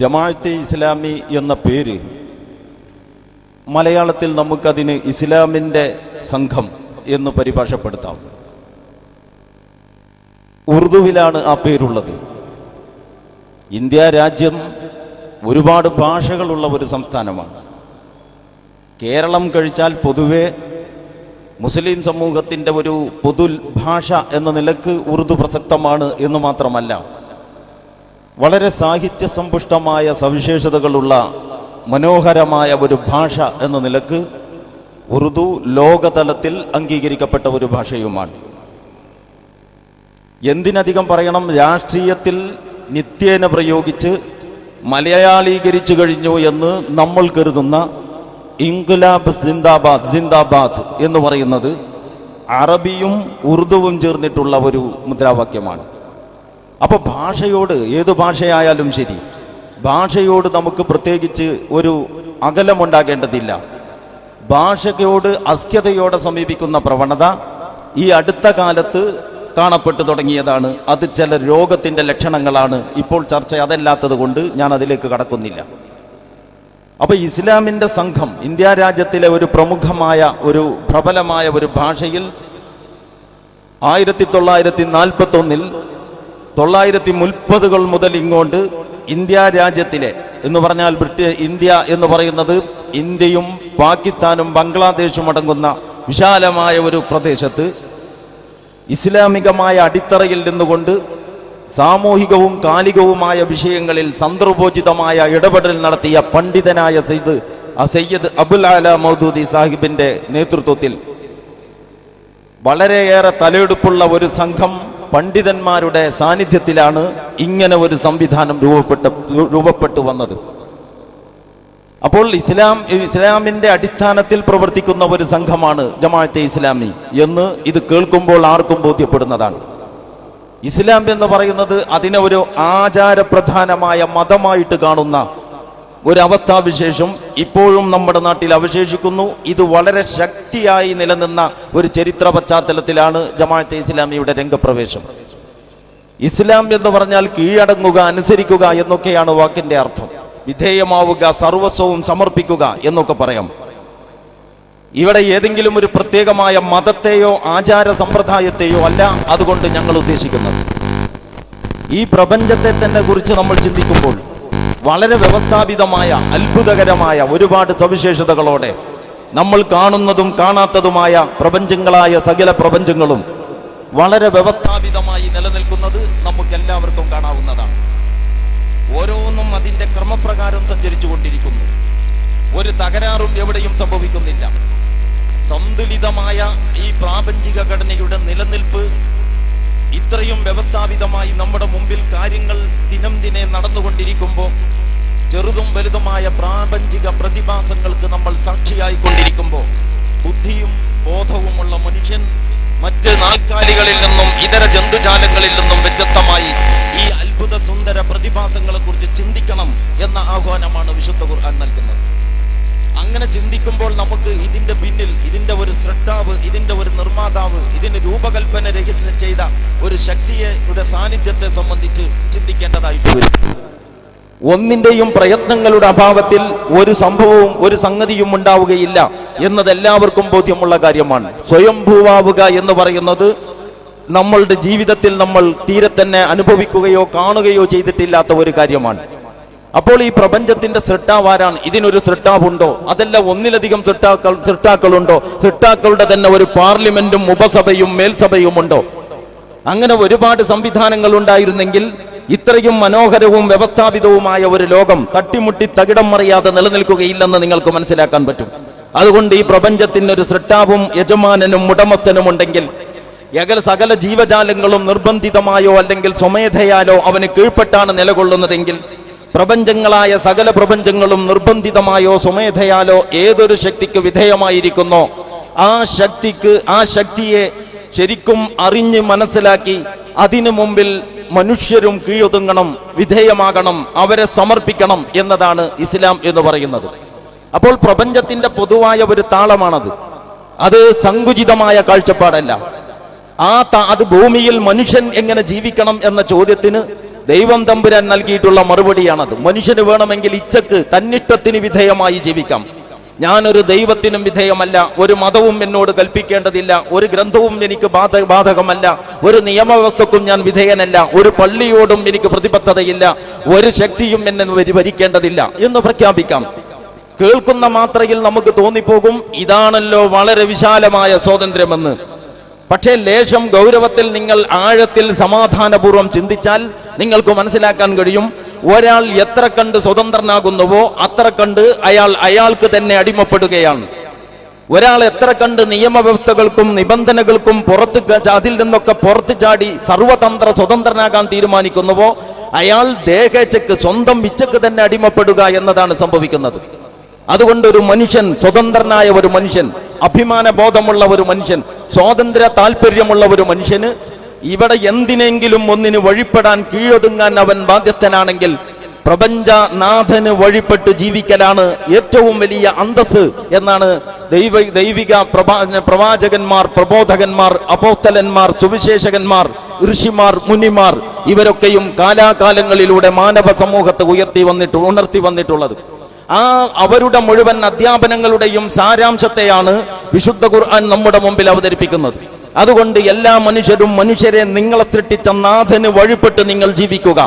ജമാഅത്തെ ഇസ്ലാമി എന്ന പേര് മലയാളത്തിൽ നമുക്കതിന് ഇസ്ലാമിൻ്റെ സംഘം എന്ന് പരിഭാഷപ്പെടുത്താം. ഉറുദുവിലാണ് ആ പേരുള്ളത്. ഇന്ത്യ രാജ്യം ഒരുപാട് ഭാഷകളുള്ള ഒരു സംസ്ഥാനമാണ്. കേരളം കഴിച്ചാൽ പൊതുവെ മുസ്ലിം സമൂഹത്തിൻ്റെ ഒരു പൊതു ഭാഷ എന്ന നിലക്ക് ഉറുദു പ്രസക്തമാണ് എന്ന് മാത്രമല്ല, വളരെ സാഹിത്യ സമ്പുഷ്ടമായ സവിശേഷതകളുള്ള മനോഹരമായ ഒരു ഭാഷ എന്ന നിലക്ക് ഉറുദു ലോകതലത്തിൽ അംഗീകരിക്കപ്പെട്ട ഒരു ഭാഷയുമാണ്. എന്തിനധികം പറയണം, രാഷ്ട്രീയത്തിൽ നിത്യേന പ്രയോഗിച്ച് മലയാളീകരിച്ചു കഴിഞ്ഞു എന്ന് നമ്മൾ കരുതുന്ന ഇൻഖിലാബ് സിന്ദാബാദ് സിന്ദാബാദ് എന്ന് പറയുന്നത് അറബിയും ഉറുദുവും ചേർന്നിട്ടുള്ള ഒരു മുദ്രാവാക്യമാണ്. അപ്പോൾ ഭാഷയോട്, ഏതു ഭാഷയായാലും ശരി, ഭാഷയോട് നമുക്ക് പ്രത്യേകിച്ച് ഒരു അകലമുണ്ടാകേണ്ടതില്ല. ഭാഷയോട് അസ്ഖ്യതയോടെ സമീപിക്കുന്ന പ്രവണത ഈ അടുത്ത കാലത്ത് കാണപ്പെട്ടു തുടങ്ങിയതാണ്. അത് ചില രോഗത്തിൻ്റെ ലക്ഷണങ്ങളാണ്. ഇപ്പോൾ ചർച്ച അതല്ലാത്തത് കൊണ്ട് ഞാൻ അതിലേക്ക് കടക്കുന്നില്ല. അപ്പോൾ ഇസ്ലാമിൻ്റെ സംഘം ഇന്ത്യ രാജ്യത്തിലെ ഒരു പ്രമുഖമായ ഒരു പ്രബലമായ ഒരു ഭാഷയിൽ 1941 930 മുതൽ ഇങ്ങോട്ട് ഇന്ത്യ രാജ്യത്തിലെ എന്ന് പറഞ്ഞാൽ ഇന്ത്യ എന്ന് പറയുന്നത് ഇന്ത്യയും പാകിസ്ഥാനും ബംഗ്ലാദേശും അടങ്ങുന്ന വിശാലമായ ഒരു പ്രദേശത്ത് ഇസ്ലാമികമായ അടിത്തറയിൽ നിന്നുകൊണ്ട് സാമൂഹികവും കാലികവുമായ വിഷയങ്ങളിൽ സന്ദർഭോചിതമായ ഇടപെടൽ നടത്തിയ പണ്ഡിതനായ സയ്യിദ് അബുൽ ആല മൗദൂദി സാഹിബിന്റെ നേതൃത്വത്തിൽ വളരെയേറെ തലയെടുപ്പുള്ള ഒരു സംഘം പണ്ഡിതന്മാരുടെ സാന്നിധ്യത്തിലാണ് ഇങ്ങനെ ഒരു സംവിധാനം രൂപപ്പെട്ടു വന്നത്. അപ്പോൾ ഇസ്ലാമിന്റെ അടിസ്ഥാനത്തിൽ പ്രവർത്തിക്കുന്ന ഒരു സംഘമാണ് ജമാഅത്തെ ഇസ്ലാമി എന്ന് ഇത് കേൾക്കുമ്പോൾ ആർക്കും ബോധ്യപ്പെടുന്നതാണ്. ഇസ്ലാം എന്ന് പറയുന്നത് അതിനെ ഒരു ആചാരപ്രധാനമായ മതമായിട്ട് കാണുന്ന ഒരവസ്ഥാവിശേഷം ഇപ്പോഴും നമ്മുടെ നാട്ടിൽ അവശേഷിക്കുന്നു. ഇത് വളരെ ശക്തിയായി നിലനിന്ന ഒരു ചരിത്ര പശ്ചാത്തലത്തിലാണ് ജമാഅത്തെ ഇസ്ലാമിയുടെ രംഗപ്രവേശം. ഇസ്ലാം എന്ന് പറഞ്ഞാൽ കീഴടങ്ങുക, അനുസരിക്കുക എന്നൊക്കെയാണ് വാക്കിന്റെ അർത്ഥം. വിധേയമാവുക, സർവസ്വവും സമർപ്പിക്കുക എന്നൊക്കെ പറയാം. ഇവിടെ ഏതെങ്കിലും ഒരു പ്രത്യേകമായ മതത്തെയോ ആചാര സമ്പ്രദായത്തെയോ അല്ല അതുകൊണ്ട് ഞങ്ങൾ ഉദ്ദേശിക്കുന്നത്. ഈ പ്രപഞ്ചത്തെ തന്നെ കുറിച്ച് നമ്മൾ ചിന്തിക്കുമ്പോൾ വളരെ വ്യവസ്ഥാപിതമായ അത്ഭുതകരമായ ഒരുപാട് സവിശേഷതകളോടെ നമ്മൾ കാണുന്നതും കാണാത്തതുമായ പ്രപഞ്ചങ്ങളായ സകല പ്രപഞ്ചങ്ങളും വളരെ വ്യവസ്ഥാപിതമായി നിലനിൽക്കുന്നത് നമുക്കെല്ലാവർക്കും കാണാവുന്നതാണ്. ഓരോന്നും അതിൻ്റെ ക്രമപ്രകാരം സഞ്ചരിച്ചു കൊണ്ടിരിക്കുന്നു. ഒരു തകരാറും എവിടെയും സംഭവിക്കുന്നില്ല. സന്തുലിതമായ ഈ പ്രാപഞ്ചിക ഘടനയുടെ നിലനിൽപ്പ് ഇത്രയും വ്യവസ്ഥാപിതമായി നമ്മുടെ മുമ്പിൽ കാര്യങ്ങൾ ദിനം ദിനെ നടന്നുകൊണ്ടിരിക്കുമ്പോൾ, ചെറുതും വലുതുമായ പ്രാപഞ്ചിക പ്രതിഭാസങ്ങൾക്ക് നമ്മൾ സാക്ഷിയായിക്കൊണ്ടിരിക്കുമ്പോൾ, ബുദ്ധിയും ബോധവുമുള്ള മനുഷ്യൻ മറ്റ് നാൽക്കാലികളിൽ നിന്നും ഇതര ജന്തുജാലങ്ങളിൽ നിന്നും വ്യത്യസ്തമായി ഈ അത്ഭുത സുന്ദര പ്രതിഭാസങ്ങളെ കുറിച്ച് ചിന്തിക്കണം എന്ന ആഹ്വാനമാണ് വിശുദ്ധ ഖുർആൻ നൽകുന്നത്. അങ്ങനെ ചിന്തിക്കുമ്പോൾ നമുക്ക് ഇതിന്റെ പിന്നിൽ ഇതിന്റെ ഒരു സൃഷ്ടാവ്, ഇതിന്റെ ഒരു നിർമ്മാതാവ്, ഇതിന് രൂപകൽപ്പന ചെയ്ത ഒരു ശക്തിയുടെ സാന്നിധ്യത്തെ സംബന്ധിച്ച് ചിന്തിക്കേണ്ടതായിട്ട് വരും. ഒന്നിന്റെയും പ്രയത്നങ്ങളുടെ അഭാവത്തിൽ ഒരു സംഭവവും ഒരു സംഗതിയും ഉണ്ടാവുകയില്ല എന്നതെല്ലാവർക്കും ബോധ്യമുള്ള കാര്യമാണ്. സ്വയംഭൂവാവുക എന്ന് പറയുന്നത് നമ്മളുടെ ജീവിതത്തിൽ നമ്മൾ തീരെ തന്നെ അനുഭവിക്കുകയോ കാണുകയോ ചെയ്തിട്ടില്ലാത്ത ഒരു കാര്യമാണ്. അപ്പോൾ ഈ പ്രപഞ്ചത്തിന്റെ സൃഷ്ടാവാരാണ്? ഇതിനൊരു സൃഷ്ടാവുണ്ടോ? അതല്ല ഒന്നിലധികം സൃഷ്ടാക്കളുണ്ടോ? സൃഷ്ടാക്കളുടെ തന്നെ ഒരു പാർലമെന്റും ഉപസഭയും മേൽസഭയും ഉണ്ടോ? അങ്ങനെ ഒരുപാട് സംവിധാനങ്ങൾ ഉണ്ടായിരുന്നെങ്കിൽ ഇത്രയും മനോഹരവും വ്യവസ്ഥാപിതവുമായ ഒരു ലോകം തട്ടിമുട്ടി തകിടം മറിയാതെ നിലനിൽക്കുകയില്ലെന്ന് നിങ്ങൾക്ക് മനസ്സിലാക്കാൻ പറ്റും. അതുകൊണ്ട് ഈ പ്രപഞ്ചത്തിന് ഒരു സൃഷ്ടാവും യജമാനനും ഉടമസ്ഥനും ഉണ്ടെങ്കിൽ സകല ജീവജാലങ്ങളും നിർബന്ധിതമായോ അല്ലെങ്കിൽ സ്വമേധയാലോ അവന് കീഴ്പ്പെട്ടാണ് നിലകൊള്ളുന്നതെങ്കിൽ, പ്രപഞ്ചങ്ങളായ സകല പ്രപഞ്ചങ്ങളും നിർബന്ധിതമായോ സ്വമേധയാലോ ഏതൊരു ശക്തിക്ക് വിധേയമായിരിക്കുന്നോ ആ ശക്തിയെ ശരിക്കും അറിഞ്ഞ് മനസ്സിലാക്കി അതിനു മുമ്പിൽ മനുഷ്യരും കീഴൊതുങ്ങണം, വിധേയമാകണം, അവരെ സമർപ്പിക്കണം എന്നതാണ് ഇസ്ലാം എന്ന് പറയുന്നത്. അപ്പോൾ പ്രപഞ്ചത്തിന്റെ പൊതുവായ ഒരു താളമാണത്. അത് സങ്കുചിതമായ കാഴ്ചപ്പാടല്ല. അത് ഭൂമിയിൽ മനുഷ്യൻ എങ്ങനെ ജീവിക്കണം എന്ന ചോദ്യത്തിന് ദൈവം തമ്പുരാൻ നൽകിയിട്ടുള്ള മറുപടിയാണത്. മനുഷ്യന് വേണമെങ്കിൽ ഇച്ഛക്ക് തന്നിഷ്ടത്തിന് വിധേയമായി ജീവിക്കാം. ഞാനൊരു ദൈവത്തിനും വിധേയമല്ല, ഒരു മതവും എന്നോട് കൽപ്പിക്കേണ്ടതില്ല, ഒരു ഗ്രന്ഥവും എനിക്ക് ബാധകമല്ല, ഒരു നിയമവ്യവസ്ഥക്കും ഞാൻ വിധേയനല്ല, ഒരു പള്ളിയോടും എനിക്ക് പ്രതിബദ്ധതയില്ല, ഒരു ശക്തിയും എന്നെ ഭരിക്കേണ്ടതില്ല എന്ന് പ്രഖ്യാപിക്കാം. കേൾക്കുന്ന മാത്രയിൽ നമുക്ക് തോന്നിപ്പോകും ഇതാണല്ലോ വളരെ വിശാലമായ സ്വാതന്ത്ര്യമെന്ന്. പക്ഷേ ലേശം ഗൗരവത്തിൽ നിങ്ങൾ ആഴത്തിൽ സമാധാനപൂർവ്വം ചിന്തിച്ചാൽ നിങ്ങൾക്ക് മനസ്സിലാക്കാൻ കഴിയും, ഒരാൾ എത്ര കണ്ട് സ്വതന്ത്രനാകുന്നുവോ അത്ര കണ്ട് അയാൾക്ക് തന്നെ അടിമപ്പെടുകയാണ്. ഒരാൾ എത്ര കണ്ട് നിയമവ്യവസ്ഥകൾക്കും നിബന്ധനകൾക്കും അതിൽ നിന്നൊക്കെ പുറത്തു ചാടി സർവതന്ത്ര സ്വതന്ത്രനാകാൻ തീരുമാനിക്കുന്നുവോ അയാൾ ദേഹേച്ഛക്ക് സ്വന്തം ഇച്ഛക്ക് തന്നെ അടിമപ്പെടുക എന്നതാണ് സംഭവിക്കുന്നത്. അതുകൊണ്ട് ഒരു മനുഷ്യൻ, സ്വതന്ത്രനായ ഒരു മനുഷ്യൻ, അഭിമാന ബോധമുള്ള ഒരു മനുഷ്യൻ, സ്വാതന്ത്ര്യ താല്പര്യമുള്ള ഒരു മനുഷ്യന് ഇവിടെ എന്തിനെങ്കിലും ഒന്നിന് വഴിപ്പെടാൻ, കീഴൊതുങ്ങാൻ അവൻ ബാധ്യസ്ഥനാണെങ്കിൽ പ്രപഞ്ചനാഥന് വഴിപ്പെട്ട് ജീവിക്കലാണ് ഏറ്റവും വലിയ അന്തസ് എന്നാണ് ദൈവിക പ്രവാചകന്മാർ, പ്രബോധകന്മാർ, അപ്പോസ്തലന്മാർ, സുവിശേഷകന്മാർ, ഋഷിമാർ, മുനിമാർ ഇവരൊക്കെയും കാലാകാലങ്ങളിലൂടെ മാനവ സമൂഹത്തെ ഉണർത്തി വന്നിട്ടുള്ളത്. അവരുടെ മുഴുവൻ അധ്യാപനങ്ങളുടെയും സാരാംശത്തെയാണ് വിശുദ്ധ ഖുർആൻ നമ്മുടെ മുമ്പിൽ അവതരിപ്പിക്കുന്നത്. അതുകൊണ്ട് എല്ലാ മനുഷ്യരും മനുഷ്യരെ നിങ്ങളെ സൃഷ്ടിച്ച നാഥന് വഴിപ്പെട്ട് നിങ്ങൾ ജീവിക്കുക.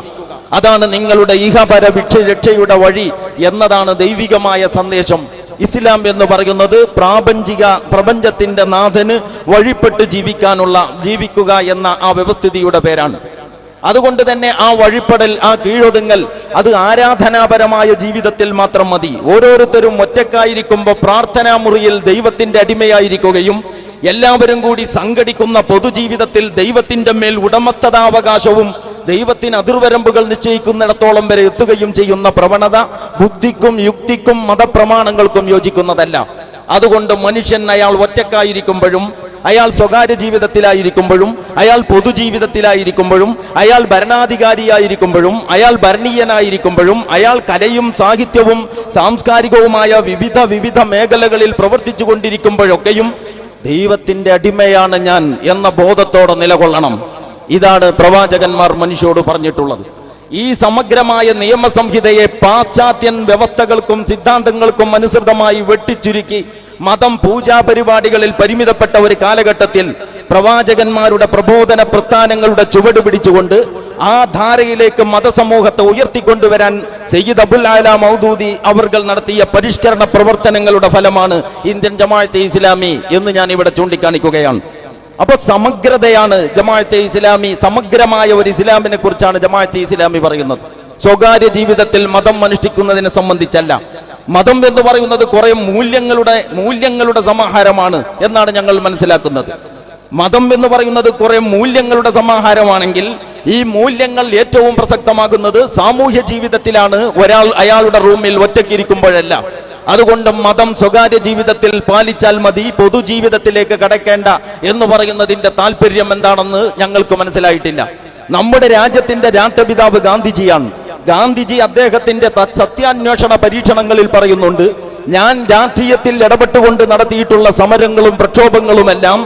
അതാണ് നിങ്ങളുടെ ഇഹപര രക്ഷയുടെ വഴി എന്നതാണ് ദൈവികമായ സന്ദേശം. ഇസ്ലാം എന്ന് പറയുന്നത് പ്രപഞ്ചത്തിന്റെ നാഥന് വഴിപ്പെട്ട് ജീവിക്കുക എന്ന ആ വ്യവസ്ഥിതിയുടെ പേരാണ്. അതുകൊണ്ട് തന്നെ ആ വഴിപ്പെടൽ, ആ കീഴൊതുങ്ങൽ അത് ആരാധനാപരമായ ജീവിതത്തിൽ മാത്രം മതി. ഓരോരുത്തരും ഒറ്റക്കായിരിക്കുമ്പോൾ പ്രാർത്ഥനാ മുറിയിൽ ദൈവത്തിന്റെ അടിമയായിരിക്കുകയും എല്ലാവരും കൂടി സംഘടിക്കുന്ന പൊതുജീവിതത്തിൽ ദൈവത്തിന്റെ മേൽ ഉടമസ്ഥതാവകാശവും ദൈവത്തിന് അതിർവരമ്പുകൾ നിശ്ചയിക്കുന്നിടത്തോളം വരെ എത്തുകയും ചെയ്യുന്ന പ്രവണത ബുദ്ധിക്കും യുക്തിക്കും മതപ്രമാണങ്ങൾക്കും യോജിക്കുന്നതല്ല. അതുകൊണ്ട് മനുഷ്യൻ അയാൾ ഒറ്റക്കായിരിക്കുമ്പോഴും, അയാൾ സ്വകാര്യ ജീവിതത്തിലായിരിക്കുമ്പോഴും, അയാൾ പൊതുജീവിതത്തിലായിരിക്കുമ്പോഴും, അയാൾ ഭരണാധികാരിയായിരിക്കുമ്പോഴും, അയാൾ ഭരണീയനായിരിക്കുമ്പോഴും, അയാൾ കലയും സാഹിത്യവും സാംസ്കാരികവുമായ വിവിധ മേഖലകളിൽ പ്രവർത്തിച്ചു കൊണ്ടിരിക്കുമ്പോഴൊക്കെയും ദൈവത്തിന്റെ അടിമയാണ് ഞാൻ എന്ന ബോധത്തോടെ നിലകൊള്ളണം. ഇതാണ് പ്രവാചകന്മാർ മനുഷ്യരോട് പറഞ്ഞിട്ടുള്ളത്. ഈ സമഗ്രമായ നിയമസംഹിതയെ പാശ്ചാത്യൻ വ്യവസ്ഥകൾക്കും സിദ്ധാന്തങ്ങൾക്കും അനുസൃതമായി വെട്ടിച്ചുരുക്കി മതം പൂജാ പരിപാടികളിൽ പരിമിതപ്പെട്ട ഒരു കാലഘട്ടത്തിൽ പ്രവാചകന്മാരുടെ പ്രബോധന പ്രസ്ഥാനങ്ങളുടെ ചുവട് പിടിച്ചുകൊണ്ട് ആ ധാരയിലേക്ക് മതസമൂഹത്തെ ഉയർത്തിക്കൊണ്ടുവരാൻ സയ്യിദ് അബുൽ ആല മൗദൂദി അവർ നടത്തിയ പരിഷ്കരണ പ്രവർത്തനങ്ങളുടെ ഫലമാണ് ഇന്ത്യൻ ജമാഅത്തെ ഇസ്ലാമി എന്ന് ഞാൻ ഇവിടെ ചൂണ്ടിക്കാണിക്കുകയാണ്. അപ്പൊ സമഗ്രതയാണ് ജമാഅത്തെ ഇസ്ലാമി, സമഗ്രമായ ഒരു ഇസ്ലാമിനെ കുറിച്ചാണ് ജമാഅത്തെ ഇസ്ലാമി പറയുന്നത്. സ്വകാര്യ ജീവിതത്തിൽ മതം അനുഷ്ഠിക്കുന്നതിനെ സംബന്ധിച്ചല്ല. മതം എന്ന് പറയുന്നത് കുറെ മൂല്യങ്ങളുടെ സമാഹാരമാണ് എന്നാണ് ഞങ്ങൾ മനസ്സിലാക്കുന്നത്. മതം എന്ന് പറയുന്നത് കുറെ മൂല്യങ്ങളുടെ സമാഹാരമാണെങ്കിൽ ഈ മൂല്യങ്ങൾ ഏറ്റവും പ്രസക്തമാകുന്നത് സാമൂഹ്യ ജീവിതത്തിലാണ്, ഒരാൾ അയാളുടെ റൂമിൽ ഒറ്റയ്ക്കിരിക്കുമ്പോഴല്ല. അതുകൊണ്ട് മതം സ്വകാര്യ ജീവിതത്തിൽ പാലിച്ചാൽ മതി, പൊതുജീവിതത്തിലേക്ക് കടക്കേണ്ട എന്ന് പറയുന്നതിന്റെ താല്പര്യം എന്താണെന്ന് ഞങ്ങൾക്ക് മനസ്സിലായിട്ടില്ല. നമ്മുടെ രാജ്യത്തിന്റെ രാഷ്ട്രപിതാവ് ഗാന്ധിജിയാണ്. ഗാന്ധിജി അദ്ദേഹത്തിന്റെ സത്യാന്വേഷണ പരീക്ഷണങ്ങളിൽ പറയുന്നുണ്ട്, ഞാൻ രാഷ്ട്രീയത്തിൽ ഇടപെട്ടുകൊണ്ട് നടത്തിയിട്ടുള്ള സമരങ്ങളും പ്രക്ഷോഭങ്ങളുമെല്ലാം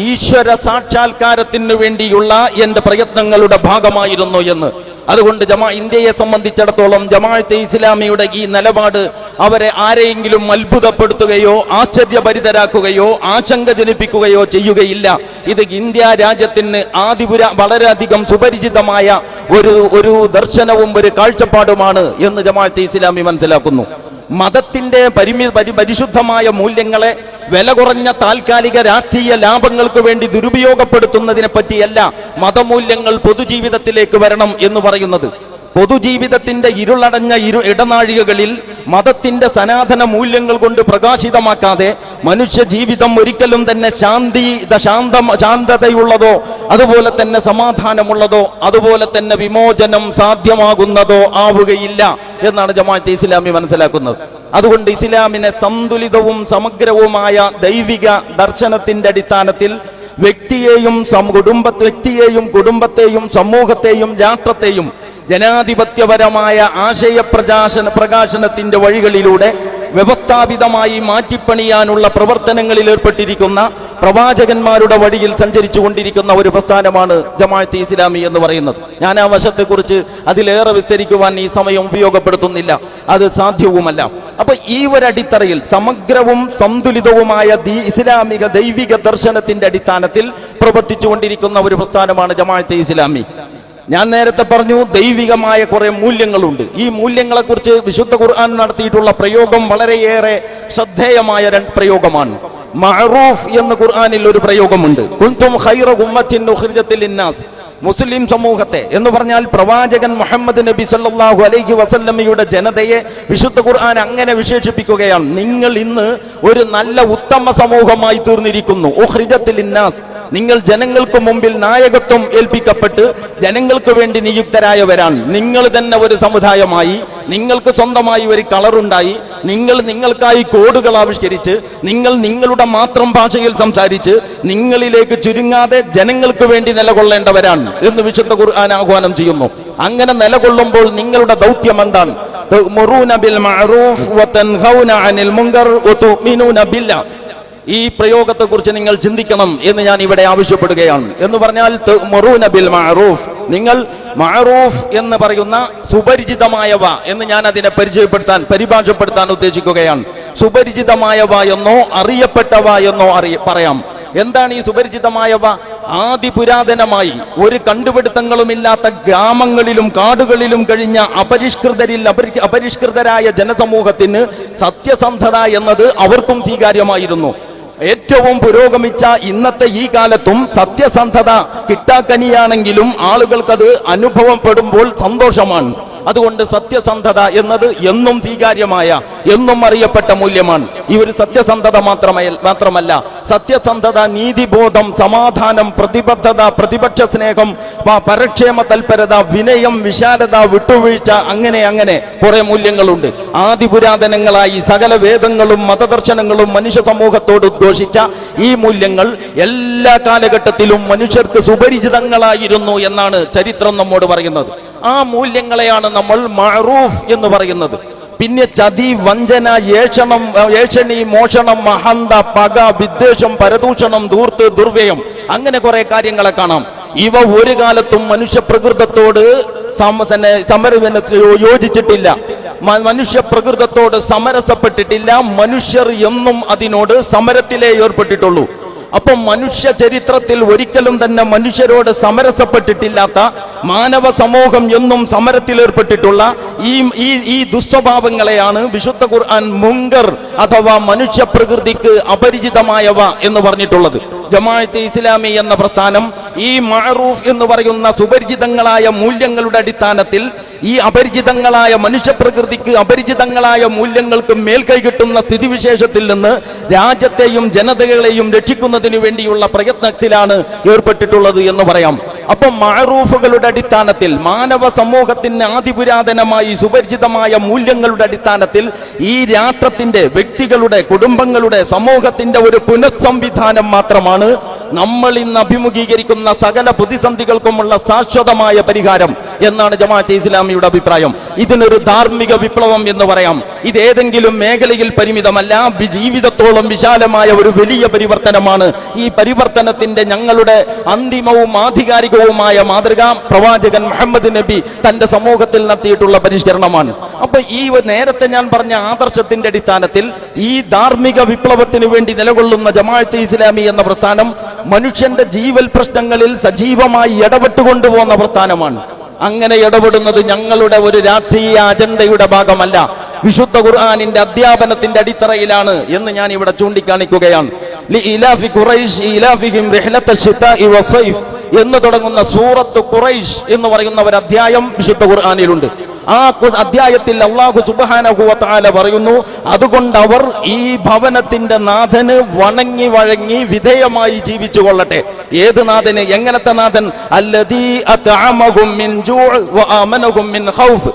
ഈശ്വര സാക്ഷാത്കാരത്തിന് വേണ്ടിയുള്ള എന്റെ പ്രയത്നങ്ങളുടെ ഭാഗമായിരുന്നു എന്ന്. അതുകൊണ്ട് ഇന്ത്യയെ സംബന്ധിച്ചിടത്തോളം ജമാഅത്തെ ഇസ്ലാമിയുടെ ഈ നിലപാട് അവരെ ആരെയെങ്കിലും അത്ഭുതപ്പെടുത്തുകയോ ആശ്ചര്യഭരിതരാക്കുകയോ ആശങ്ക ജനിപ്പിക്കുകയോ ചെയ്യുകയില്ല. ഇത് ഇന്ത്യ രാജ്യത്തിന് വളരെയധികം സുപരിചിതമായ ഒരു ദർശനവും ഒരു കാഴ്ചപ്പാടുമാണ് എന്ന് ജമാഅത്തെ ഇസ്ലാമി മനസ്സിലാക്കുന്നു. മതത്തിന്റെ പരിശുദ്ധമായ മൂല്യങ്ങളെ വില കുറഞ്ഞ താൽക്കാലിക രാഷ്ട്രീയ ലാഭങ്ങൾക്ക് വേണ്ടി ദുരുപയോഗപ്പെടുത്തുന്നതിനെ പറ്റിയല്ല മതമൂല്യങ്ങൾ പൊതുജീവിതത്തിലേക്ക് വരണം എന്ന് പറയുന്നത്. പൊതുജീവിതത്തിന്റെ ഇരുളടഞ്ഞ ഇടനാഴികകളിൽ മതത്തിന്റെ സനാതന മൂല്യങ്ങൾ കൊണ്ട് പ്രകാശിതമാക്കാതെ മനുഷ്യ ജീവിതം ഒരിക്കലും തന്നെ ശാന്തതയുള്ളതോ അതുപോലെ തന്നെ സമാധാനമുള്ളതോ അതുപോലെ തന്നെ വിമോചനം സാധ്യമാകുന്നതോ ആവുകയില്ല എന്നാണ് ജമാഅത്തെ ഇസ്ലാമി മനസ്സിലാക്കുന്നത്. അതുകൊണ്ട് ഇസ്ലാമിനെ സന്തുലിതവും സമഗ്രവുമായ ദൈവിക ദർശനത്തിന്റെ അടിസ്ഥാനത്തിൽ വ്യക്തിയെയും കുടുംബത്തെയും സമൂഹത്തെയും രാഷ്ട്രത്തെയും ജനാധിപത്യപരമായ പ്രകാശനത്തിന്റെ വഴികളിലൂടെ വ്യവസ്ഥാപിതമായി മാറ്റിപ്പണിയാനുള്ള പ്രവർത്തനങ്ങളിൽ ഏർപ്പെട്ടിരിക്കുന്ന പ്രവാചകന്മാരുടെ വഴിയിൽ സഞ്ചരിച്ചു കൊണ്ടിരിക്കുന്ന ഒരു പ്രസ്ഥാനമാണ് ജമാഅത്തെ ഇസ്ലാമി എന്ന് പറയുന്നത്. ഞാൻ ആ വശത്തെക്കുറിച്ച് അതിലേറെ വിസ്തരിക്കുവാൻ ഈ സമയം ഉപയോഗപ്പെടുത്തുന്നില്ല, അത് സാധ്യവുമല്ല. അപ്പൊ ഈ ഒരു അടിത്തറയിൽ സമഗ്രവും സന്തുലിതവുമായ ഇസ്ലാമിക ദൈവിക ദർശനത്തിന്റെ അടിസ്ഥാനത്തിൽ പ്രവർത്തിച്ചുകൊണ്ടിരിക്കുന്ന ഒരു പ്രസ്ഥാനമാണ് ജമാഅത്തെ ഇസ്ലാമി. ഞാൻ നേരത്തെ പറഞ്ഞു, ദൈവികമായ കുറെ മൂല്യങ്ങളുണ്ട്. ഈ മൂല്യങ്ങളെ കുറിച്ച് വിശുദ്ധ ഖുർആൻ നടത്തിയിട്ടുള്ള പ്രയോഗം വളരെയേറെ ശ്രദ്ധേയമായ പ്രയോഗമാണ്. മഅറൂഫ് എന്ന് ഖുർആനിൽ ഒരു പ്രയോഗമുണ്ട്. കുൻതും ഖൈറ ഉമ്മത്തിൻ ഉഖ്രിജത് ലിന്നാസ്, മുസ്ലിം സമൂഹത്തെ എന്ന് പറഞ്ഞാൽ പ്രവാചകൻ മുഹമ്മദ് നബി സല്ലല്ലാഹു അലൈഹി വസല്ലമയുടെ ജനതയെ വിശുദ്ധ ഖുർആൻ അങ്ങനെ വിശേഷിപ്പിക്കുകയാണ്. നിങ്ങൾ ഇന്ന് ഒരു നല്ല ഉത്തമ സമൂഹമായി തീർന്നിരിക്കുന്നു. ഉഖ്രിജത് ലിന്നാസ്, നിങ്ങൾ ജനങ്ങൾക്ക് മുമ്പിൽ നായകത്വം ഏൽപ്പിക്കപ്പെട്ട് ജനങ്ങൾക്ക് വേണ്ടി നിയുക്തരായവരാണ്. നിങ്ങൾ തന്നെ ഒരു സമുദായമായി, നിങ്ങൾക്ക് സ്വന്തമായി ഒരു കളറുണ്ടായി, നിങ്ങൾ നിങ്ങൾക്കായി കോഡുകൾ ആവിഷ്കരിച്ച്, നിങ്ങൾ നിങ്ങളുടെ മാത്രം ഭാഷയിൽ സംസാരിച്ച് നിങ്ങളിലേക്ക് ചുരുങ്ങാതെ ജനങ്ങൾക്ക് വേണ്ടി നിലകൊള്ളേണ്ടവരാണ് എന്ന് വിശുദ്ധ ഖുർആൻ ആഹ്വാനം ചെയ്യുന്നു. അങ്ങനെ നിലകൊള്ളുമ്പോൾ നിങ്ങളുടെ ദൗത്യം എന്താണ്? തഅ്മുറൂന ബിൽ മഅറൂഫ് വതൻഹൗന അനിൽ മുൻകർ വതുഅ്മിനൂന ബില്ലാഹ്. ഈ പ്രയോഗത്തെ കുറിച്ച് നിങ്ങൾ ചിന്തിക്കണം എന്ന് ഞാൻ ഇവിടെ ആവശ്യപ്പെടുകയാണ്. എന്ന് പറഞ്ഞാൽ തഅ്മുറൂന ബിൽ മഅറൂഫ്, നിങ്ങൾ മഅറൂഫ് എന്ന് പറയുന്ന സുപരിചിതമായവ എന്ന് ഞാൻ അതിനെ പരിഭാഷപ്പെടുത്താൻ ഉദ്ദേശിക്കുകയാണ്. സുപരിചിതമായവ എന്നോ അറിയപ്പെട്ടവ എന്നോ പറയാം. എന്താണ് ഈ സുപരിചിതമായവ? ആദിപുരാതനമായി ഒരു കണ്ടുപിടുത്തങ്ങളുമില്ലാത്ത ഗ്രാമങ്ങളിലും കാടുകളിലും കഴിഞ്ഞ അപരിഷ്കൃതരായ ജനസമൂഹത്തിന് സത്യസന്ധത എന്നത് അവർക്കും സ്വീകാര്യമായിരുന്നു. ഏറ്റവും പുരോഗമിച്ച ഇന്നത്തെ ഈ കാലത്തും സത്യസന്ധത കിട്ടാക്കനിയാണെങ്കിലും ആളുകൾക്കത് അനുഭവപ്പെടുമ്പോൾ സന്തോഷമാണ്. അതുകൊണ്ട് സത്യസന്ധത എന്നത് എന്നും സ്വീകാര്യമായ, എന്നും അറിയപ്പെട്ട മൂല്യമാണ്. ഈ ഒരു സത്യസന്ധത മാത്രമല്ല, സത്യസന്ധത, നീതിബോധം, സമാധാനം, പ്രതിബദ്ധത, പ്രതിപക്ഷ സ്നേഹം, പരക്ഷേമ തൽപരത, വിനയം, വിശാലത, വിട്ടുവീഴ്ച, അങ്ങനെ കുറെ മൂല്യങ്ങളുണ്ട്. ആദിപുരാതനങ്ങളായി സകല വേദങ്ങളും മതദർശനങ്ങളും മനുഷ്യ സമൂഹത്തോട് ഉദ്ഘോഷിച്ച ഈ മൂല്യങ്ങൾ എല്ലാ കാലഘട്ടത്തിലും മനുഷ്യർക്ക് സുപരിചിതങ്ങളായിരുന്നു എന്നാണ് ചരിത്രം നമ്മോട് പറയുന്നത്. ആ മൂല്യങ്ങളെയാണ് നമ്മൾ മഅറൂഫ് എന്ന് പറയുന്നത്. പിന്നെ ചതി, വഞ്ചന, ഏഷണി, മോഷണം, അഹന്ത, പക, വിദ്വേഷം, പരദൂഷണം, ധൂർത്ത്, ദുർവ്യയം, അങ്ങനെ കുറെ കാര്യങ്ങളെ കാണാം. ഇവ ഒരു കാലത്തും മനുഷ്യ പ്രകൃതത്തോട് യോജിച്ചിട്ടില്ല, മനുഷ്യ പ്രകൃതത്തോട് സമരസപ്പെട്ടിട്ടില്ല. മനുഷ്യർ എന്നും അതിനോട് സമരത്തിലേ ഏർപ്പെട്ടിട്ടുള്ളൂ. അപ്പം മനുഷ്യ ചരിത്രത്തിൽ ഒരിക്കലും തന്നെ മനുഷ്യരോട് സമരസപ്പെട്ടിട്ടില്ലാത്ത, മാനവ സമൂഹം എന്നും സമരത്തിലേർപ്പെട്ടിട്ടുള്ള ഈ ദുസ്വഭാവങ്ങളെയാണ് വിശുദ്ധ ഖുർആൻ മുങ്കർ അഥവാ മനുഷ്യ പ്രകൃതിക്ക് അപരിചിതമായവ എന്ന് പറഞ്ഞിട്ടുള്ളത്. ജമാഅത്തെ ഇസ്ലാമി എന്ന പ്രസ്ഥാനം ഈ മഅറൂഫ് എന്ന് പറയുന്ന സുപരിചിതങ്ങളായ മൂല്യങ്ങളുടെ അടിസ്ഥാനത്തിൽ ഈ അപരിചിതങ്ങളായ മനുഷ്യ പ്രകൃതിക്ക് അപരിചിതങ്ങളായ മൂല്യങ്ങൾക്ക് മേൽക്കൈ കിട്ടുന്ന സ്ഥിതിവിശേഷത്തിൽ നിന്ന് രാജ്യത്തെയും ജനതകളെയും രക്ഷിക്കുന്നതിന് വേണ്ടിയുള്ള പ്രയത്നത്തിലാണ് ഏർപ്പെട്ടിട്ടുള്ളത് എന്ന് പറയാം. അപ്പം മഅറൂഫുകളുടെ അടിസ്ഥാനത്തിൽ മാനവ സമൂഹത്തിന് ആദിപുരാതനമായി സുപരിചിതമായ മൂല്യങ്ങളുടെ അടിസ്ഥാനത്തിൽ ഈ രാഷ്ട്രത്തിന്റെ, വ്യക്തികളുടെ, കുടുംബങ്ങളുടെ, സമൂഹത്തിന്റെ ഒരു പുനഃസംവിധാനം മാത്രമാണ് നമ്മൾ ഇന്ന് അഭിമുഖീകരിക്കുന്ന സകല പ്രതിസന്ധികൾക്കുമുള്ള ശാശ്വതമായ പരിഹാരം എന്നാണ് ജമാഅത്തെ ഇസ്ലാമിയുടെ അഭിപ്രായം. ഇതിനൊരു ധാർമ്മിക വിപ്ലവം എന്ന് പറയാം. ഇത് ഏതെങ്കിലും മേഖലയിൽ പരിമിതമല്ല, ജീവിതത്തോളം വിശാലമായ ഒരു വലിയ പരിവർത്തനമാണ്. ഈ പരിവർത്തനത്തിന്റെ ഞങ്ങളുടെ അന്തിമവും ആധികാരികവുമായ മാതൃക പ്രവാചകൻ മുഹമ്മദ് നബി തന്റെ സമൂഹത്തിൽ നടത്തിയിട്ടുള്ള പരിഷ്കരണമാണ്. അപ്പൊ ഈ നേരത്തെ ഞാൻ പറഞ്ഞ ആദർശത്തിന്റെ അടിസ്ഥാനത്തിൽ ഈ ധാർമ്മിക വിപ്ലവത്തിന് വേണ്ടി നിലകൊള്ളുന്ന ജമാഅത്തെ ഇസ്ലാമി എന്ന പ്രസ്ഥാനം മനുഷ്യന്റെ ജീവൽ പ്രശ്നങ്ങളിൽ സജീവമായി ഇടപെട്ടുകൊണ്ടുപോകുന്ന പ്രസ്ഥാനമാണ്. അങ്ങനെ ഇടപെടുന്നത് ഞങ്ങളുടെ ഒരു രാഷ്ട്രീയ അജണ്ടയുടെ ഭാഗമല്ല, വിശുദ്ധ ഖുർആനിന്റെ അധ്യാപനത്തിന്റെ അടിത്തറയിലാണ് എന്ന് ഞാൻ ഇവിടെ ചൂണ്ടിക്കാണിക്കുകയാണ്. ലിഇലാഫി ഖുറൈശ് ഇലാഫിഹിം റിഹ്ലത്തശ് ശിതാഇ വസൈഫ് എന്ന് തുടങ്ങുന്ന സൂറത്ത് ഖുറൈശ് എന്ന് പറയുന്ന ഒരു അധ്യായം വിശുദ്ധ ഖുർആനിലുണ്ട്. ആ അധ്യായത്തിൽ അല്ലാഹു സുബ്ഹാനഹു വ തആല പറയുന്നു, അതുകൊണ്ട് അവർ ഈ ഭവനത്തിന്റെ നാഥന് വണങ്ങി വഴങ്ങി വിധേയമായി ജീവിച്ചു കൊള്ളട്ടെ. ഏത് നാഥന്? എങ്ങനത്തെ നാഥൻ? അല്ലദീ അത്അമഹും മിൻ ജൂഅ് വ ആമനഹും മിൻ ഖൗഫ്.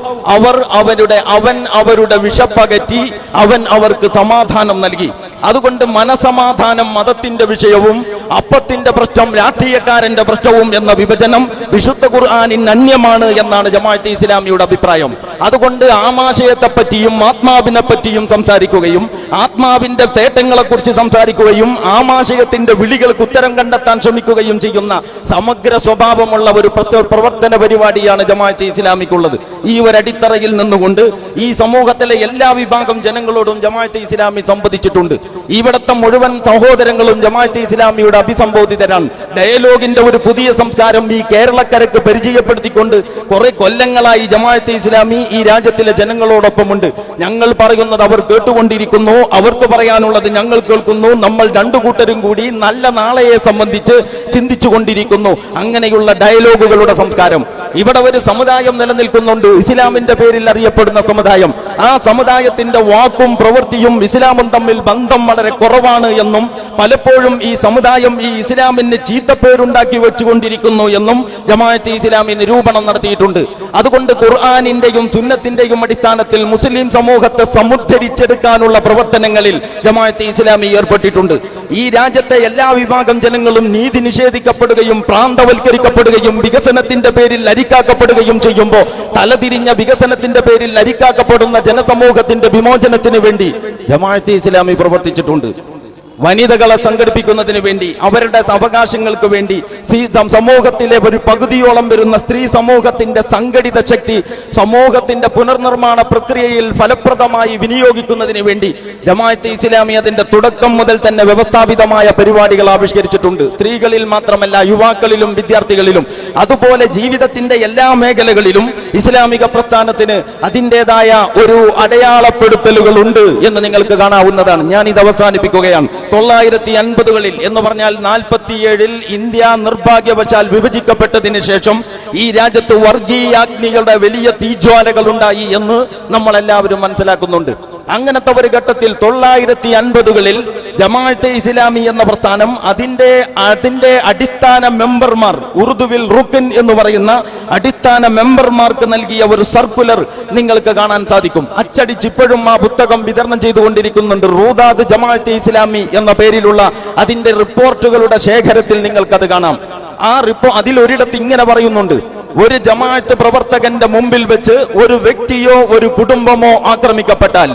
അവൻ അവരുടെ വിശപ്പകറ്റി അവൻ അവർക്ക് സമാധാനം നൽകി. അതുകൊണ്ട് മനസമാധാനം മതത്തിന്റെ വിഷയവും അപ്പത്തിന്റെ പ്രശ്നം രാഷ്ട്രീയക്കാരന്റെ പ്രശ്നവും എന്ന വിഭജനം വിശുദ്ധ ഖുർആനിന് അന്യമാണ് എന്നാണ് ജമാഅത്തെ ഇസ്ലാമിയുടെ അഭിപ്രായം. അതുകൊണ്ട് ആമാശയത്തെ പറ്റിയും ആത്മാവിനെ പറ്റിയും സംസാരിക്കുകയും ആത്മാവിന്റെ തേട്ടങ്ങളെ കുറിച്ച് സംസാരിക്കുകയും ആമാശയത്തിന്റെ വിളികൾക്ക് ഉത്തരം കണ്ടെത്താൻ ശ്രമിക്കുകയും ചെയ്യുന്ന സമഗ്ര സ്വഭാവമുള്ള ഒരു പ്രവർത്തന പരിപാടിയാണ് ജമാഅത്തെ ഇസ്ലാമിക്കുള്ളത്. ഈ ഒരു അടിത്തറയിൽ നിന്നുകൊണ്ട് ഈ സമൂഹത്തിലെ എല്ലാ വിഭാഗം ജനങ്ങളോടും ജമാഅത്തെ ഇസ്ലാമി സംവദിച്ചിട്ടുണ്ട്. ഇവിടത്തെ മുഴുവൻ സഹോദരങ്ങളും ജമാഅത്തെ ഇസ്ലാമിയുടെ അഭിസംബോധിതരാണ്. ഡയലോഗിന്റെ ഒരു പുതിയ സംസ്കാരം ഈ കേരളക്കരക്ക് പരിചയപ്പെടുത്തിക്കൊണ്ട് കുറെ കൊല്ലങ്ങളായി ജമാഅത്തെ ഇസ്ലാമി ഈ രാജ്യത്തിലെ ജനങ്ങളോടൊപ്പമുണ്ട്. ഞങ്ങൾ പറയുന്നത് അവർ കേട്ടുകൊണ്ടിരിക്കുന്നു, അവർക്ക് പറയാനുള്ളത് ഞങ്ങൾ കേൾക്കുന്നു. നമ്മൾ രണ്ടു കൂട്ടരും കൂടി നല്ല നാളെയെ സംബന്ധിച്ച് ചിന്തിച്ചു കൊണ്ടിരിക്കുന്നു. അങ്ങനെയുള്ള ഡയലോഗുകളുടെ സംസ്കാരം. ഇവിടെ ഒരു സമുദായം നിലനിൽക്കുന്നുണ്ട്, ഇസ്ലാമിന്റെ പേരിൽ അറിയപ്പെടുന്ന സമുദായം. ആ സമുദായത്തിന്റെ വാക്കും പ്രവൃത്തിയും ഇസ്ലാമും തമ്മിൽ ബന്ധം വളരെ കുറവാണ് എന്നും പലപ്പോഴും ഈ സമുദായം ഈ ഇസ്ലാമിന് ചീത്തപ്പേരുണ്ടാക്കി വെച്ചുകൊണ്ടിരിക്കുന്നു എന്നും ജമാഅത്തെ ഇസ്ലാമി നിരൂപണം നടത്തിയിട്ടുണ്ട്. അതുകൊണ്ട് ഖുർആനിന്റെയും സുന്നത്തിന്റെയും അടിസ്ഥാനത്തിൽ മുസ്ലിം സമൂഹത്തെ സമുദ്ധരിച്ചെടുക്കാനുള്ള പ്രവർത്തനങ്ങളിൽ ജമാഅത്തെ ഇസ്ലാമി ഏർപ്പെട്ടിട്ടുണ്ട്. ഈ രാജ്യത്തെ എല്ലാ വിഭാഗം ജനങ്ങളും നീതി നിഷേധിക്കപ്പെടുകയും പ്രാന്തവൽക്കരിക്കപ്പെടുകയും വികസനത്തിന്റെ പേരിൽ അരിക്കാക്കപ്പെടുകയും ചെയ്യുമ്പോൾ തലതിരിഞ്ഞ വികസനത്തിന്റെ പേരിൽ അരിക്കാക്കപ്പെടുന്ന ജനസമൂഹത്തിന്റെ വിമോചനത്തിന് വേണ്ടി ജമാഅത്തെ ഇസ്ലാമി പ്രവർത്തിച്ചിട്ടുണ്ട്. വനിതകളെ സംഘടിപ്പിക്കുന്നതിന് വേണ്ടി, അവരുടെ അവകാശങ്ങൾക്ക് വേണ്ടി, സമൂഹത്തിലെ ഒരു പകുതിയോളം വരുന്ന സ്ത്രീ സമൂഹത്തിന്റെ സംഘടിത ശക്തി സമൂഹത്തിന്റെ പുനർനിർമ്മാണ പ്രക്രിയയിൽ ഫലപ്രദമായി വിനിയോഗിക്കുന്നതിന് വേണ്ടി ജമാഅത്തെ ഇസ്ലാമി അതിന്റെ തുടക്കം മുതൽ തന്നെ വ്യവസ്ഥാപിതമായ പരിപാടികൾ ആവിഷ്കരിച്ചിട്ടുണ്ട്. സ്ത്രീകളിൽ മാത്രമല്ല, യുവാക്കളിലും വിദ്യാർത്ഥികളിലും. അതുപോലെ ജീവിതത്തിന്റെ എല്ലാ മേഖലകളിലും ഇസ്ലാമിക പ്രസ്ഥാനത്തിന് അതിൻ്റെതായ ഒരു അടയാളപ്പെടുത്തലുകൾ ഉണ്ട് എന്ന് നിങ്ങൾക്ക് കാണാവുന്നതാണ്. ഞാൻ ഇത് അവസാനിപ്പിക്കുകയാണ്. 1950കളിൽ എന്ന് പറഞ്ഞാൽ 47-ൽ ഇന്ത്യ നിർഭാഗ്യവശാൽ വിഭജിക്കപ്പെട്ടതിന് ശേഷം ഈ രാജ്യത്ത് വർഗീയാഗ്നികളുടെ വലിയ തീജ്വാലകൾ ഉണ്ടായി എന്ന് നമ്മൾ എല്ലാവരും മനസ്സിലാക്കുന്നുണ്ട്. അങ്ങനത്തെ ഒരു ഘട്ടത്തിൽ 1950കളിൽ ജമാഅത്തെ ഇസ്ലാമി എന്ന പ്രസ്ഥാനം അതിന്റെ അടിസ്ഥാന മെമ്പർമാർ, ഉറുദുവിൽ റുക്കൻ എന്ന് പറയുന്ന അടിസ്ഥാന മെമ്പർമാർക്ക് നൽകിയ ഒരു സർക്കുലർ നിങ്ങൾക്ക് കാണാൻ സാധിക്കും. അച്ചടിച്ച് ഇപ്പോഴും ആ പുസ്തകം വിതരണം ചെയ്തുകൊണ്ടിരിക്കുന്നുണ്ട്. റൂദാദ് ജമാഅത്തെ ഇസ്ലാമി എന്ന പേരിലുള്ള അതിന്റെ റിപ്പോർട്ടുകളുടെ ശേഖരത്തിൽ നിങ്ങൾക്കത് കാണാം. അതിലൊരിടത്ത് ഇങ്ങനെ പറയുന്നുണ്ട്: ഒരു ജമാഅത്ത് പ്രവർത്തകന്റെ മുമ്പിൽ വെച്ച് ഒരു വ്യക്തിയോ ഒരു കുടുംബമോ ആക്രമിക്കപ്പെട്ടാൽ,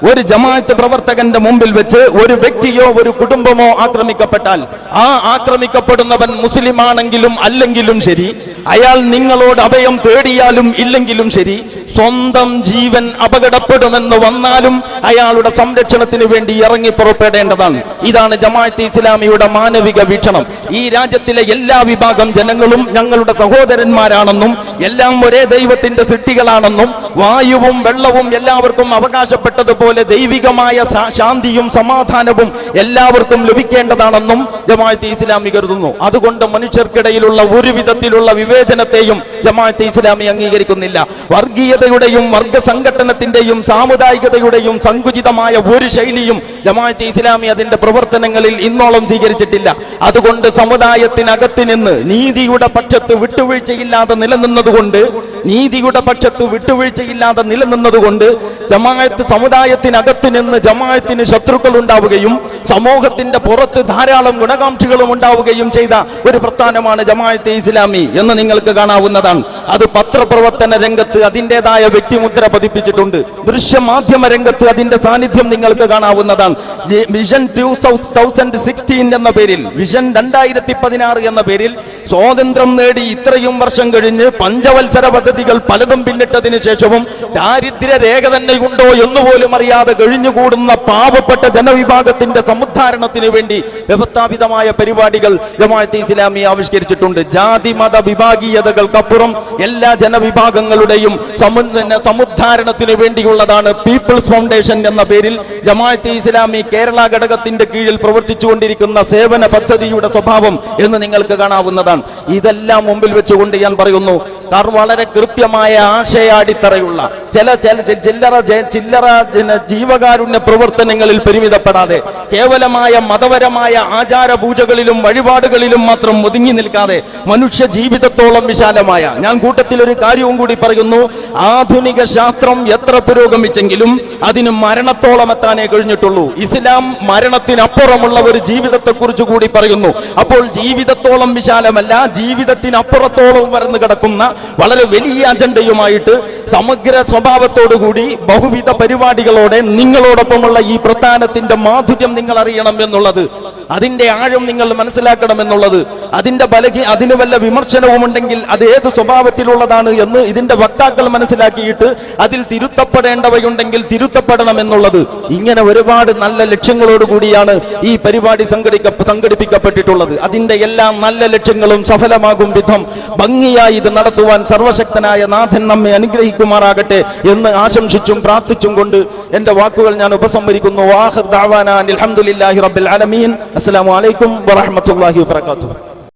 ഒരു ജമാഅത്ത് പ്രവർത്തകന്റെ മുമ്പിൽ വെച്ച് ഒരു വ്യക്തിയോ ഒരു കുടുംബമോ ആക്രമിക്കപ്പെട്ടാൽ, ആ ആക്രമിക്കപ്പെടുന്നവൻ മുസ്ലിം ആണെങ്കിലും അല്ലെങ്കിലും ശരി, അയാൾ നിങ്ങളോട് അഭയം തേടിയാലും ഇല്ലെങ്കിലും ശരി, സ്വന്തം ജീവൻ അപകടപ്പെടുമെന്ന് വന്നാലും അയാളുടെ സംരക്ഷണത്തിന് വേണ്ടി ഇറങ്ങി പുറപ്പെടേണ്ടതാണ്. ഇതാണ് ജമാഅത്തെ ഇസ്ലാമിയുടെ മാനവിക വീക്ഷണം. ഈ രാജ്യത്തിലെ എല്ലാ വിഭാഗം ജനങ്ങളും ഞങ്ങളുടെ സഹോദരന്മാരാണെന്നും എല്ലാം ഒരേ ദൈവത്തിന്റെ സൃഷ്ടികളാണെന്നും വായുവും വെള്ളവും എല്ലാവർക്കും അവകാശപ്പെട്ടതുപോലെ ദൈവികമായ ശാന്തിയും സമാധാനവും എല്ലാവർക്കും ലഭിക്കേണ്ടതാണെന്നും ജമാഅത്തെ ഇസ്ലാമി കരുതുന്നു. അതുകൊണ്ട് മനുഷ്യർക്കിടയിലുള്ള ഒരു വിധത്തിലുള്ള വിവേചനത്തെയും ജമാഅത്തെ ഇസ്ലാമി അംഗീകരിക്കുന്നില്ല. വർഗീയതയുടെയും വർഗ സംഘടനത്തിന്റെയും സാമുദായികതയുടെയും സങ്കുചിതമായ ഒരു ശൈലിയും ജമാഅത്തെ ഇസ്ലാമി അതിന്റെ പ്രവർത്തനങ്ങളിൽ ഇന്നോളം സ്വീകരിച്ചിട്ടില്ല. അതുകൊണ്ട് സമുദായത്തിനകത്ത് നിന്ന് നീതിയുടെ പക്ഷത്ത് വിട്ടുവീഴ്ചയില്ലാതെ നിലനിന്നതുകൊണ്ട് ജമാഅത്ത് സമുദായത്തിനകത്ത് നിന്ന് ജമാഅത്തിന് ശത്രുക്കൾ ഉണ്ടാവുകയും സമൂഹത്തിന്റെ പുറത്ത് ധാരാളം ഗുണകാംക്ഷികളും ഉണ്ടാവുകയും ചെയ്ത ഒരു പ്രസ്ഥാനമാണ് ജമാഅത്തെ ഇസ്ലാമി എന്ന് നിങ്ങൾക്ക് കാണാവുന്നതാണ്. അത് പത്രപ്രവർത്തന രംഗത്ത് അതിൻ്റെതായ വ്യക്തിമുദ്ര പതിപ്പിച്ചിട്ടുണ്ട്. ദൃശ്യമാധ്യമ രംഗത്ത് അതിന്റെ സാന്നിധ്യം നിങ്ങൾക്ക് കാണാവുന്നതാണ്. വിഷൻ 2016 എന്ന പേരിൽ, വിഷൻ 2016 എന്ന പേരിൽ സ്വാതന്ത്ര്യം നേടി ഇത്രയും വർഷം കഴിഞ്ഞ് പഞ്ചവത്സര പദ്ധതികൾ പലതും പിന്നിട്ടതിന് ശേഷവും ദാരിദ്ര്യ രേഖ തന്നെ ഉണ്ടോ എന്നുപോലും അറിയാതെ കഴിഞ്ഞുകൂടുന്ന പാവപ്പെട്ട ജനവിഭാഗത്തിന്റെ സമുദ്ധാരണത്തിന് വേണ്ടി വ്യവസ്ഥാപിതമായ പരിപാടികൾ ജമാഅത്തെ ഇസ്ലാമി ആവിഷ്കരിച്ചിട്ടുണ്ട്. ജാതി മത വിഭാഗീയതകൾക്കപ്പുറം എല്ലാ ജനവിഭാഗങ്ങളുടെയും സമുദ്ധാരണത്തിന് വേണ്ടിയുള്ളതാണ് പീപ്പിൾസ് ഫൗണ്ടേഷൻ എന്ന പേരിൽ ജമാഅത്തെ ഇസ്ലാമി കേരള ഘടകത്തിന്റെ കീഴിൽ പ്രവർത്തിച്ചുകൊണ്ടിരിക്കുന്ന സേവന പദ്ധതിയുടെ സ്വഭാവം എന്ന് നിങ്ങൾക്ക് കാണാവുന്നതാണ്. ഇതെല്ലാം മുമ്പിൽ വെച്ചുകൊണ്ട് ഞാൻ പറയുന്നു, കാരണം വളരെ കൃത്യമായ ആശയാടിത്തറയുള്ള ചില്ലറ ജീവകാരുണ്യ പ്രവർത്തനങ്ങളിൽ പരിമിതപ്പെടാതെ കേവലമായ മതപരമായ ആചാരപൂജകളിലും വഴിപാടുകളിലും മാത്രം ഒതുങ്ങി നിൽക്കാതെ മനുഷ്യ ജീവിതത്തോളം വിശാലമായ, ഞാൻ കൂട്ടത്തിൽ ഒരു കാര്യവും കൂടി പറയുന്നു, ആധുനിക ശാസ്ത്രം എത്ര പുരോഗമിച്ചെങ്കിലും അതിന് മരണത്തോളം എത്താനേ കഴിഞ്ഞിട്ടുള്ളൂ. ഇസ്ലാം മരണത്തിനപ്പുറമുള്ള ഒരു ജീവിതത്തെ കുറിച്ച് കൂടി പറയുന്നു. അപ്പോൾ ജീവിതത്തോളം വിശാലമല്ല, ജീവിതത്തിനപ്പുറത്തോളം വരന്നു കിടക്കുന്ന വളരെ വലിയ അജണ്ടയുമായിട്ട് സമഗ്ര സ്വഭാവത്തോടുകൂടി ബഹുവിധ പരിപാടികളോടെ നിങ്ങളോടൊപ്പമുള്ള ഈ പ്രസ്ഥാനത്തിന്റെ മാധുര്യം നിങ്ങൾ അറിയണം എന്നുള്ളത്, അതിന്റെ ആഴം നിങ്ങൾ മനസ്സിലാക്കണം എന്നുള്ളത്, അതിന് വല്ല വിമർശനവും ഉണ്ടെങ്കിൽ അത് ഏത് സ്വഭാവത്തിലുള്ളതാണ് എന്ന് ഇതിന്റെ വക്താക്കൾ മനസ്സിലാക്കിയിട്ട് അതിൽ തിരുത്തപ്പെടേണ്ടവയുണ്ടെങ്കിൽ തിരുത്തപ്പെടണം എന്നുള്ളത്, ഇങ്ങനെ ഒരുപാട് നല്ല ലക്ഷ്യങ്ങളോടുകൂടിയാണ് ഈ പരിപാടി സംഘടിപ്പിക്കപ്പെട്ടിട്ടുള്ളത്. അതിന്റെ എല്ലാ നല്ല ലക്ഷ്യങ്ങളും സഫലമാകും വിധം ഭംഗിയായി ഇത് നടത്തുവാൻ സർവശക്തനായ നാഥൻ നമ്മെ അനുഗ്രഹിക്കുമാറാകട്ടെ എന്ന് ആശംസിച്ചും പ്രാർത്ഥിച്ചും കൊണ്ട് എന്റെ വാക്കുകൾ ഞാൻ ഉപസംഹരിക്കുന്നു. വാഹിർ ദഅവാനാ അൽഹംദുലില്ലാഹി റബ്ബിൽ ആലമീൻ. അസ്സലാമു അലൈക്കും വറഹ്മത്തുള്ളാഹി വബറകാതുഹു.